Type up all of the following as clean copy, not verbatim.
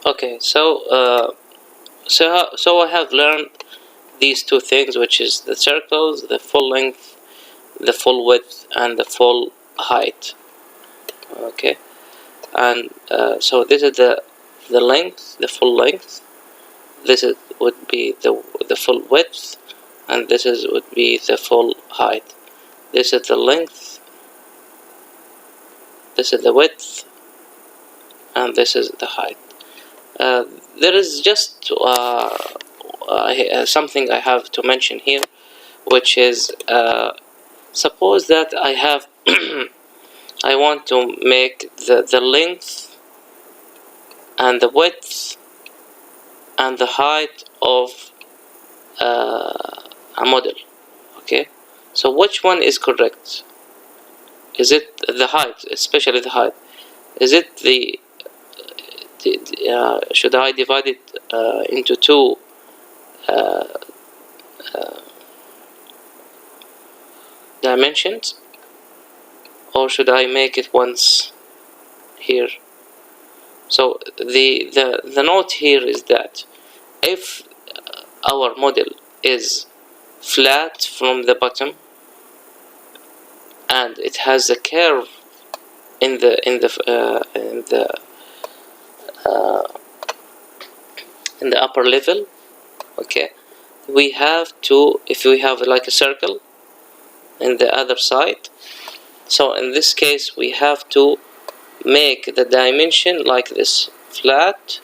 Okay, so I have learned these two things, which is the circles, the full length, the full width, and the full height. Okay, and so this is the length, the full length. This is would be the full width, and this is would be the full height. This is the length, this is the width, and this is the height. There is just something I have to mention here, which is suppose that I have I want to make the length and the width and the height of a model. Okay, so which one is correct? Is it the height, especially the height? Is it should I divide it into two dimensions, or should I make it once here? So the note here is that if our model is flat from the bottom and it has a curve in the upper level, okay, we have to, if we have like a circle in the other side, so in this case we have to make the dimension like this, flat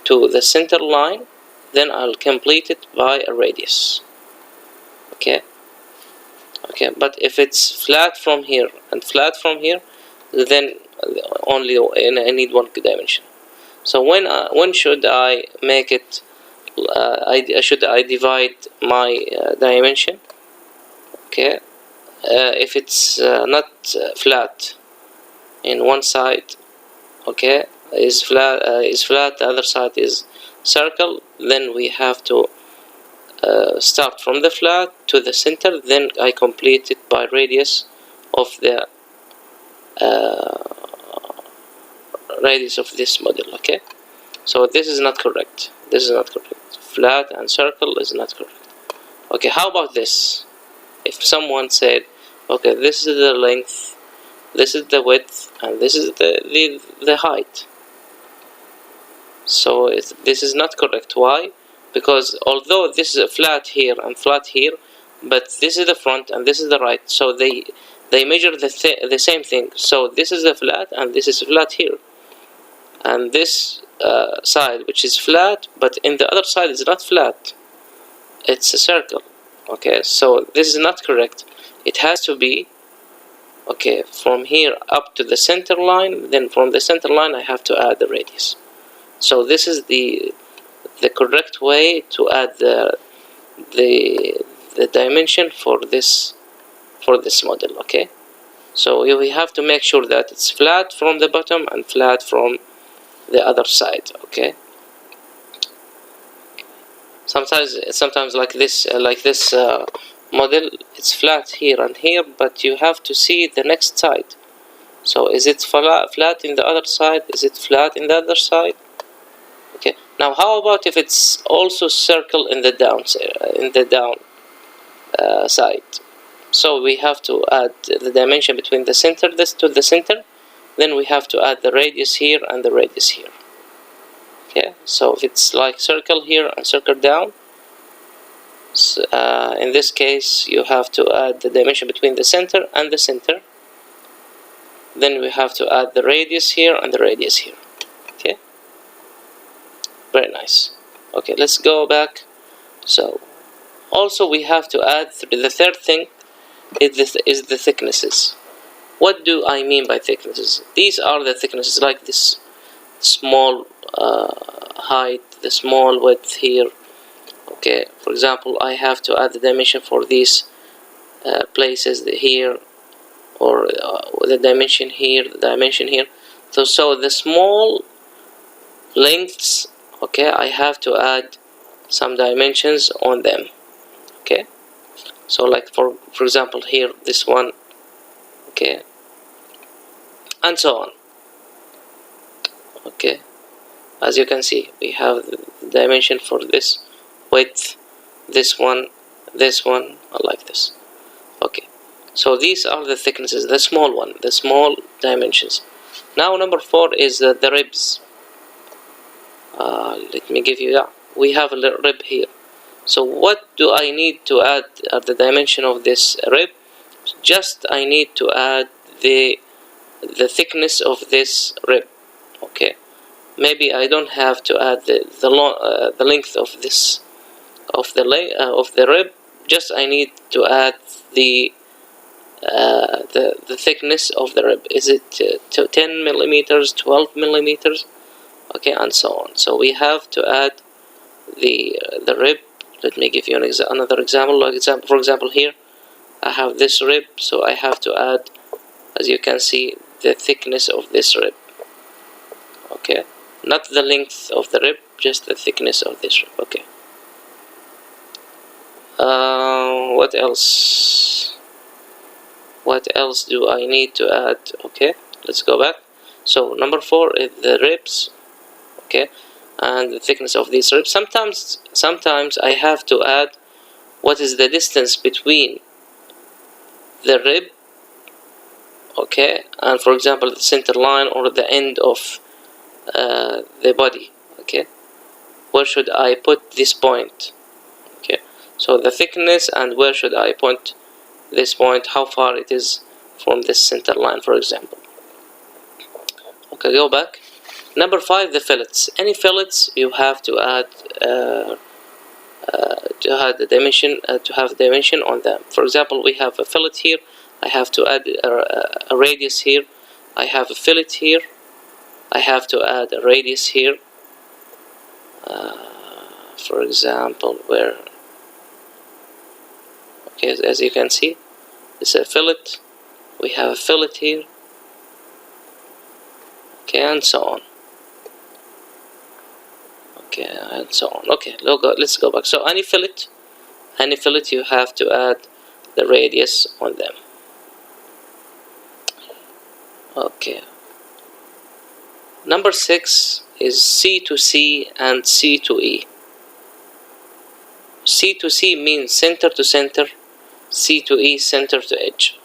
to the center line, then I'll complete it by a radius. Okay, but if it's flat from here and flat from here, then only I need one dimension. So when should I make it? Should I divide my dimension? Okay, if it's not flat in one side, okay, is flat, the other side is circle, then we have to start from the flat to the center, then I complete it by radius of the radius of this model. Okay, so this is not correct. This is not correct. Flat and circle is not correct. Okay, how about this? If someone said, okay, this is the length, this is the width, and this is the height. So this is not correct. Why? Because although this is a flat here and flat here, but this is the front and this is the right, so they measure the same thing. So this is the flat and this is flat here, and this side which is flat, but in the other side is not flat, it's a circle. Okay, so this is not correct. It has to be, okay, from here up to the center line, then from the center line I have to add the radius. So this is the correct way to add the dimension for this model. Okay, so we have to make sure that it's flat from the bottom and flat from the other side. Okay, sometimes like this model, it's flat here and here, but you have to see the next side. So is it flat in the other side? Is it flat in the other side? Okay, now how about if it's also circle in the down side? So we have to add the dimension between the center, this to the center, then we have to add the radius here and the radius here. Okay, so if it's like circle here and circle down, in this case you have to add the dimension between the center and the center, then we have to add the radius here and the radius here. Okay, very nice. Okay, let's go back. So also we have to add the third thing is the thicknesses. What do I mean by thicknesses? These are the thicknesses, like this small height, the small width here. Okay, for example, I have to add the dimension for these places here, or the dimension here, the dimension here. So the small lengths, okay, I have to add some dimensions on them. Okay, so like for example here, this one, okay, and so on. Okay, As you can see, we have the dimension for this width, this one, like this. Okay, so these are the thicknesses, the small one, the small dimensions. Now number 4 is the ribs. Let me give you that. We have a rib here. So what do I need to add at the dimension of this rib? Just I need to add the thickness of this rib. Okay, maybe I don't have to add the length of this of the rib. Just I need to add the thickness of the rib. Is it 10 millimeters, 12 millimeters? Okay, and so on. So we have to add the rib. Let me give you another example. For example, here I have this rib, so I have to add, as you can see, the thickness of this rib. Okay, not the length of the rib, just the thickness of this rib. Okay. What else? What else do I need to add? Okay, let's go back. So number 4 is the ribs. Okay, and the thickness of these ribs. Sometimes I have to add what is the distance between the rib, okay, and for example the center line or the end of the body. Okay, where should I put this point? Okay, so the thickness, and where should I point this point, how far it is from this center line, for example. Okay, go back. Number 5, the fillets. Any fillets you have to add to have the dimension on them. For example, we have a fillet here. I have to add a radius here. I have a fillet here. I have to add a radius here. For example, where? Okay, as you can see, it's a fillet. We have a fillet here. Okay, and so on. Okay, and so on. Okay, let's go back. So any fillet you have to add the radius on them. Okay. Number 6 is C to C and C to E. C to C means center to center. C to E, center to edge.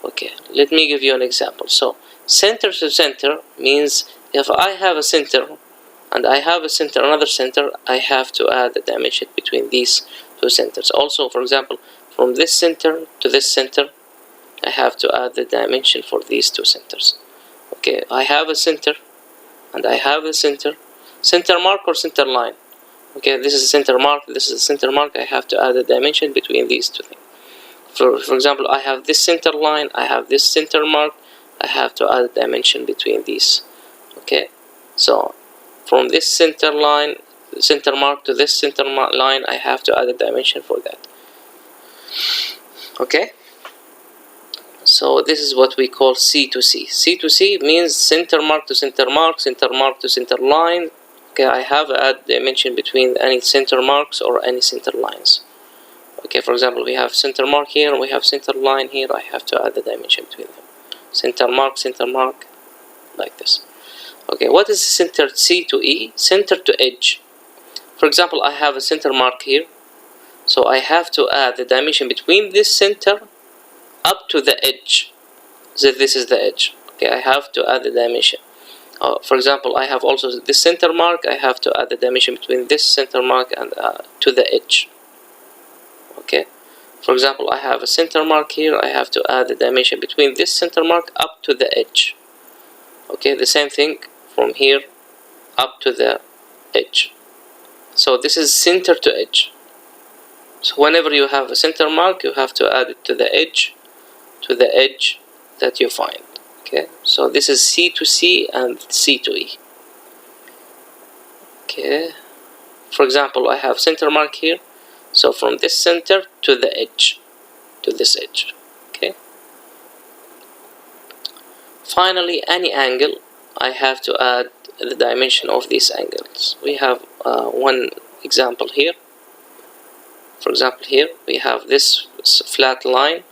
Okay, let me give you an example. So center to center means if I have a center and I have another center, I have to add the dimension between these two centers. Also, for example, from this center to this center, I have to add the dimension for these two centers. Okay, I have a center and I have a center mark or center line. Okay, this is a center mark, this is a center mark. I have to add a dimension between these two things. For example, I have this center line, I have this center mark. I have to add a dimension between these. Okay, so from this center mark to this center line, I have to add a dimension for that. Okay, so this is what we call C to C. C to C means center mark to center mark, center mark to center line. Okay, I have to add dimension between any center marks or any center lines. Okay, for example, we have center mark here and we have center line here. I have to add the dimension between them. Center mark, like this. Okay, what is center C to E? Center to edge. For example, I have a center mark here, so I have to add the dimension between this center up to the edge. So this is the edge. Okay, I have to add the dimension. For example, I have also this center mark. I have to add the dimension between this center mark and to the edge. Okay, for example, I have a center mark here. I have to add the dimension between this center mark up to the edge. Okay, the same thing from here up to the edge. So this is center to edge. So whenever you have a center mark, you have to add it to the edge that you find. Okay, so this is C to C and C to E. Okay, for example, I have center mark here, so from this center to the edge, to this edge. Okay, finally, any angle, I have to add the dimension of these angles. We have one example here. For example, here we have this flat line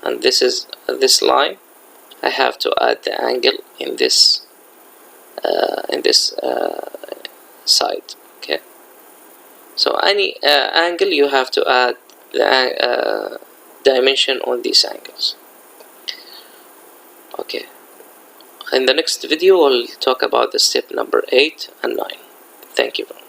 and this is this line. I have to add the angle in this in this side. Okay, so any angle you have to add the dimension on these angles. Okay, in the next video we'll talk about the step number 8 and 9. Thank you very much.